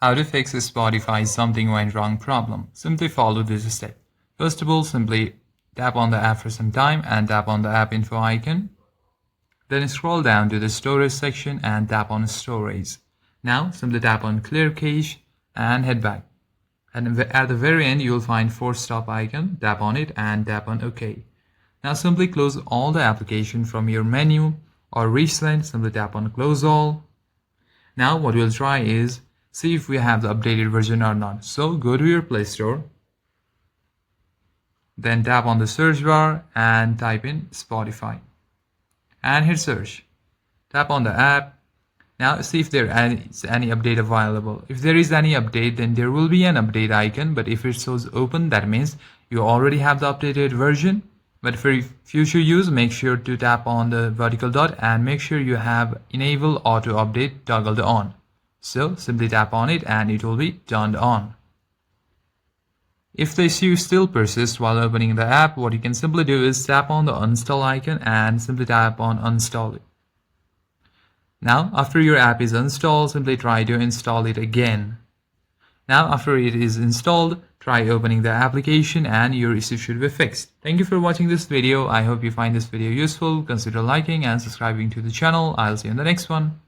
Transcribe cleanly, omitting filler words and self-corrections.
How to fix a Spotify something went wrong problem. Simply follow this step. First of all, simply tap on the app for some time and tap on the app info icon. Then scroll down to the storage section and tap on storage. Now simply tap on clear cache and head back. And at the very end, you'll find force stop icon. Tap on it and tap on OK. Now simply close all the application from your menu or recent. Simply tap on close all. Now what we'll try is see if we have the updated version or not. So go to your Play Store. Then tap on the search bar and type in Spotify. And hit search. Tap on the app. Now see if there is any update available. If there is any update, then there will be an update icon, but if it shows open, that means you already have the updated version. But for future use, make sure to tap on the vertical dot and make sure you have enable auto update toggled on. So simply tap on it and it will be turned on. If the issue still persists while opening the app, what you can simply do is tap on the uninstall icon and simply tap on uninstall it. Now, after your app is installed, simply try to install it again. Now, after it is installed, try opening the application and your issue should be fixed. Thank you for watching this video. I hope you find this video useful. Consider liking and subscribing to the channel. I'll see you in the next one.